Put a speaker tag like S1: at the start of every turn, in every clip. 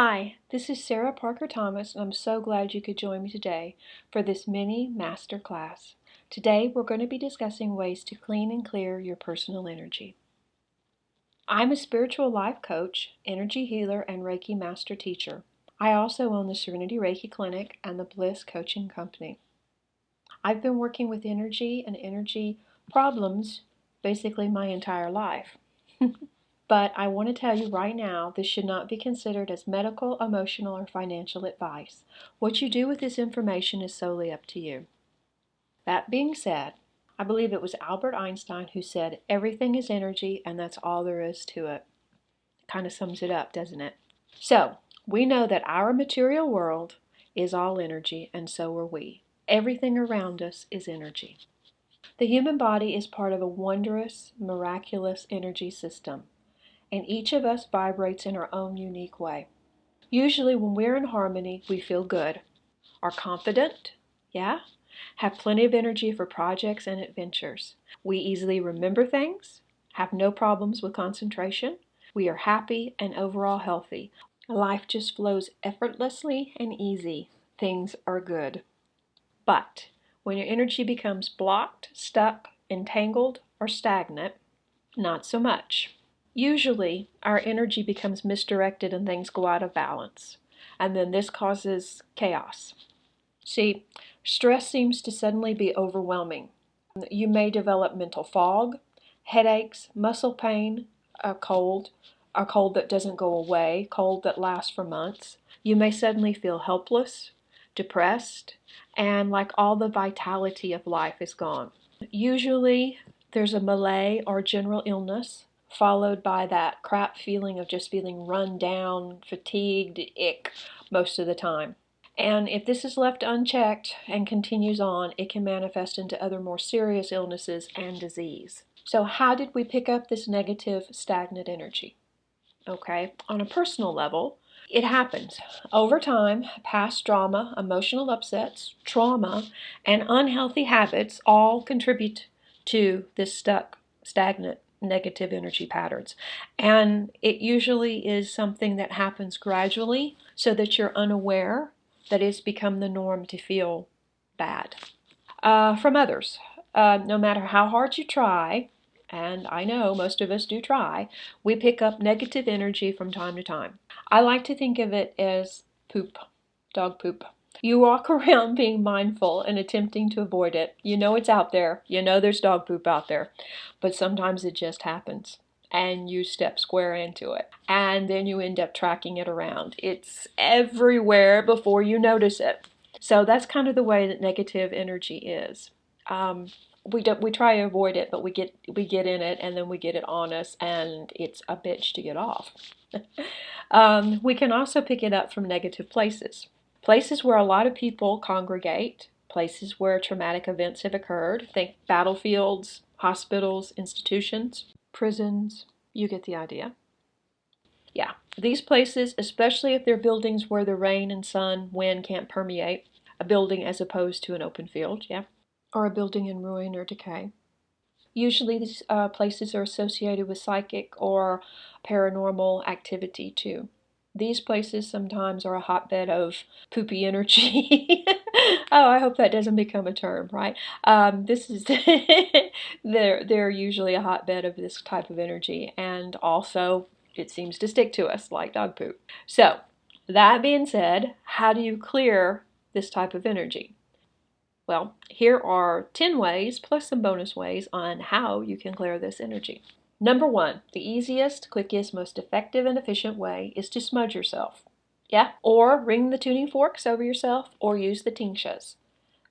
S1: Hi, this is Sarah Parker Thomas, and I'm so glad you could join me today for this mini master class. Today we're going to be discussing ways to clean and clear your personal energy. I'm a spiritual life coach, energy healer, and Reiki master teacher. I also own the Serenity Reiki Clinic and the Bliss Coaching Company. I've been working with energy and energy problems basically my entire life. But I want to tell you right now, this should not be considered as medical, emotional, or financial advice. What you do with this information is solely up to you. That being said, I believe it was Albert Einstein who said, everything is energy and that's all there is to it. Kind of sums it up, doesn't it? So, we know that our material world is all energy, and so are we. Everything around us is energy. The human body is part of a wondrous, miraculous energy system, and each of us vibrates in our own unique way. Usually when we're in harmony, we feel good, are confident, have plenty of energy for projects and adventures. We easily remember things, have no problems with concentration. We are happy and overall healthy. Life just flows effortlessly and easy. Things are good. But when your energy becomes blocked, stuck, entangled, or stagnant, not so much. Usually, our energy becomes misdirected and things go out of balance, and then this causes chaos. See, stress seems to suddenly be overwhelming. You may develop mental fog, headaches, muscle pain, a cold that doesn't go away, cold that lasts for months. You may suddenly feel helpless, depressed, and like all the vitality of life is gone. Usually, there's a malaise or general illness, followed by that crap feeling of just feeling run down, fatigued, ick most of the time. And if this is left unchecked and continues on, it can manifest into other more serious illnesses and disease. So how did we pick up this negative, stagnant energy? Okay, on a personal level, it happens. Over time, past drama, emotional upsets, trauma, and unhealthy habits all contribute to this stuck, stagnant, negative energy patterns. And it usually is something that happens gradually so that you're unaware that it's become the norm to feel bad. From others, no matter how hard you try, and I know most of us do try, we pick up negative energy from time to time. I like to think of it as poop, dog poop. You walk around being mindful and attempting to avoid it. You know it's out there. You know there's dog poop out there. But sometimes it just happens, and you step square into it. And then you end up tracking it around. It's everywhere before you notice it. So that's kind of the way that negative energy is. We try to avoid it, but we get in it, and then we get it on us, and it's a bitch to get off. We can also pick it up from negative places. Places where a lot of people congregate, places where traumatic events have occurred. Think battlefields, hospitals, institutions, prisons. You get the idea. Yeah, these places, especially if they're buildings where the rain and sun, wind can't permeate, a building as opposed to an open field, or a building in ruin or decay. Usually these places are associated with psychic or paranormal activity too. These places sometimes are a hotbed of poopy energy. Oh, I hope that doesn't become a term, right? This is they're usually a hotbed of this type of energy, and also it seems to stick to us like dog poop. So, that being said, how do you clear this type of energy? Well, here are 10 ways plus some bonus ways on how you can clear this energy. Number 1, the easiest, quickest, most effective and efficient way is to smudge yourself. Or ring the tuning forks over yourself, or use the Tingshas.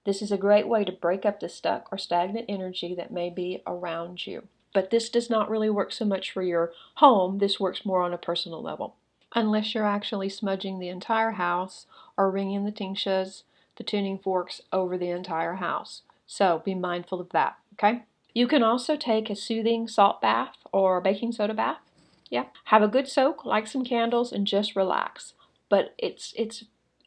S1: This is a great way to break up the stuck or stagnant energy that may be around you. But this does not really work so much for your home. This works more on a personal level. Unless you're actually smudging the entire house or ringing the Tingshas, the tuning forks, over the entire house. So be mindful of that, okay? You can also take a soothing salt bath or baking soda bath. Have a good soak, light some candles, and just relax. But it's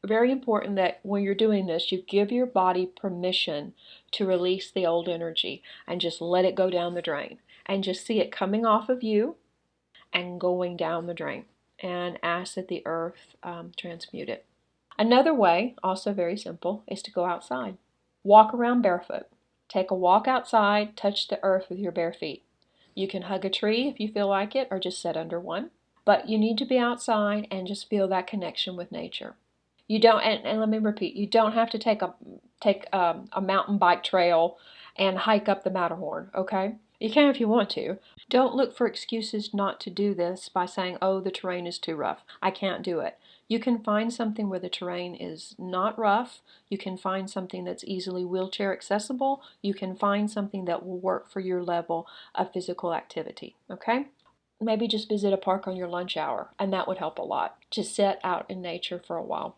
S1: very important that when you're doing this, you give your body permission to release the old energy and just let it go down the drain. And just see it coming off of you and going down the drain. and ask that the earth transmute it. Another way, also very simple, is to go outside. Walk around barefoot. Take a walk outside, touch the earth with your bare feet. You can hug a tree if you feel like it, or just sit under one. But you need to be outside and just feel that connection with nature. You don't, and let me repeat, you don't have to take a mountain bike trail and hike up the Matterhorn, okay? You can if you want to. Don't look for excuses not to do this by saying, oh, the terrain is too rough. I can't do it. You can find something where the terrain is not rough. You can find something that's easily wheelchair accessible. You can find something that will work for your level of physical activity, okay? Maybe just visit a park on your lunch hour, and that would help a lot. Just sit out in nature for a while.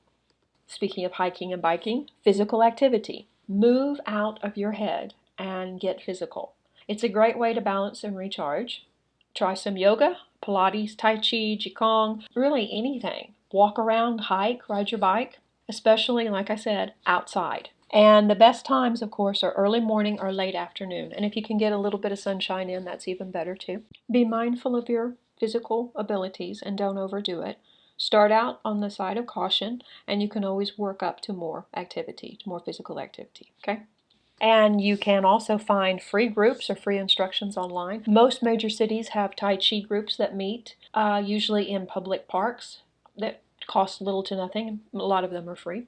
S1: Speaking of hiking and biking, physical activity. Move out of your head and get physical. It's a great way to balance and recharge. Try some yoga, Pilates, Tai Chi, Qigong, really anything. Walk around, hike, ride your bike, especially, like I said, outside. And the best times, of course, are early morning or late afternoon. And if you can get a little bit of sunshine in, that's even better too. Be mindful of your physical abilities and don't overdo it. Start out on the side of caution, and you can always work up to more activity, more physical activity, okay? And you can also find free groups or free instructions online. Most major cities have Tai Chi groups that meet, usually in public parks, that cost little to nothing. A lot of them are free.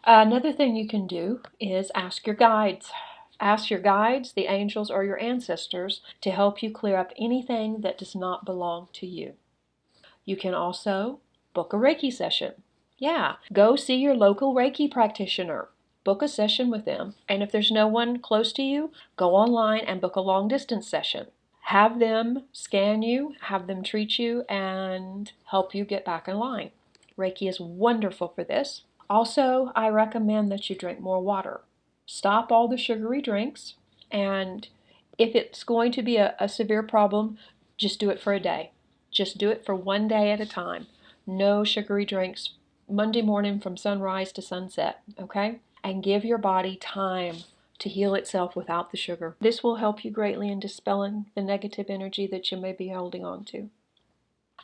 S1: Another thing you can do is ask your guides. Ask your guides, the angels, or your ancestors to help you clear up anything that does not belong to you. You can also book a Reiki session. Yeah, go see your local Reiki practitioner. Book a session with them. And if there's no one close to you, go online and book a long distance session. Have them scan you, have them treat you, and help you get back in line. Reiki is wonderful for this. Also, I recommend that you drink more water. Stop all the sugary drinks, and if it's going to be a severe problem, just do it for a day. Just do it for one day at a time. No sugary drinks Monday morning from sunrise to sunset, okay? And give your body time to heal itself without the sugar. This will help you greatly in dispelling the negative energy that you may be holding on to.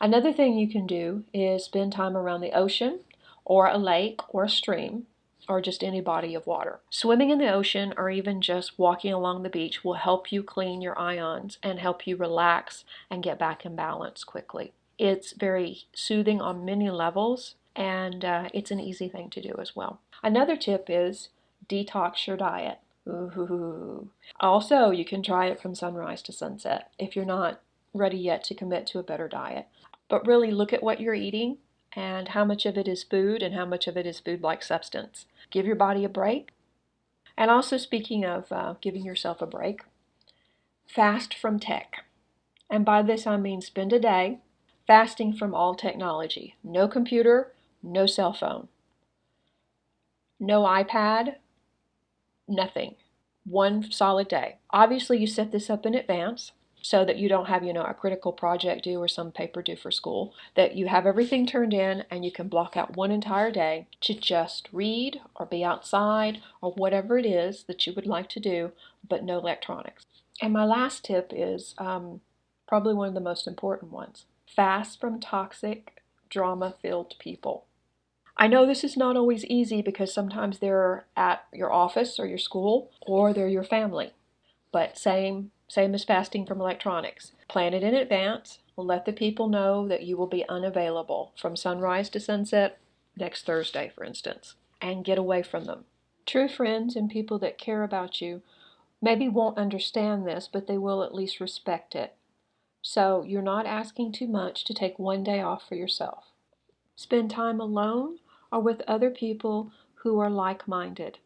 S1: Another thing you can do is spend time around the ocean or a lake or a stream or just any body of water. Swimming in the ocean or even just walking along the beach will help you clean your ions and help you relax and get back in balance quickly. It's very soothing on many levels, and it's an easy thing to do as well. Another tip is detox your diet. Ooh. Also, you can try it from sunrise to sunset if you're not ready yet to commit to a better diet. But really look at what you're eating and how much of it is food and how much of it is food-like substance. Give your body a break. And also, speaking of giving yourself a break, fast from tech. And by this I mean spend a day fasting from all technology. No computer, no cell phone, no iPad, nothing. One solid day. Obviously, you set this up in advance so that you don't have, a critical project due or some paper due for school, that you have everything turned in and you can block out one entire day to just read or be outside or whatever it is that you would like to do, but no electronics. And my last tip is probably one of the most important ones. Fast from toxic, drama-filled people. I know this is not always easy because sometimes they're at your office or your school or they're your family. But same as fasting from electronics. Plan it in advance. Let the people know that you will be unavailable from sunrise to sunset next Thursday, for instance, and get away from them. True friends and people that care about you maybe won't understand this, but they will at least respect it. So you're not asking too much to take one day off for yourself. Spend time alone or with other people who are like-minded.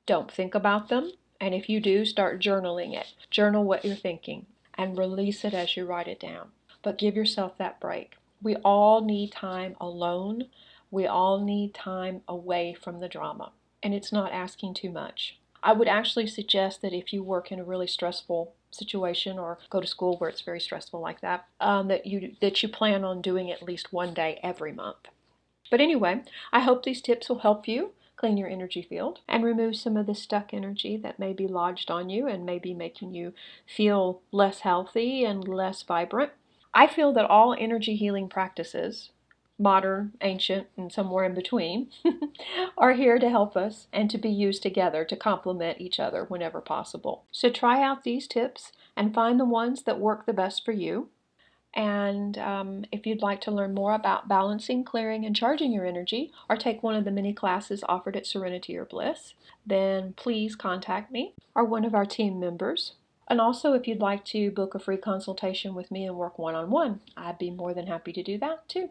S1: Don't think about them, and if you do, start journaling it. Journal what you're thinking and release it as you write it down. But give yourself that break. We all need time alone. We all need time away from the drama, and it's not asking too much. I would actually suggest that if you work in a really stressful situation or go to school where it's very stressful like that, that you plan on doing at least one day every month. But anyway, I hope these tips will help you clean your energy field and remove some of the stuck energy that may be lodged on you and may be making you feel less healthy and less vibrant. I feel that all energy healing practices modern, ancient, and somewhere in between, are here to help us and to be used together to complement each other whenever possible. So try out these tips and find the ones that work the best for you. And if you'd like to learn more about balancing, clearing, and charging your energy, or take one of the many classes offered at Serenity or Bliss, then please contact me or one of our team members. And also, if you'd like to book a free consultation with me and work one-on-one, I'd be more than happy to do that too.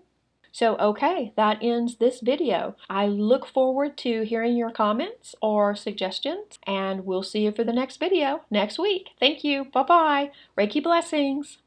S1: So, okay, that ends this video. I look forward to hearing your comments or suggestions, and we'll see you for the next video next week. Thank you. Bye-bye. Reiki blessings.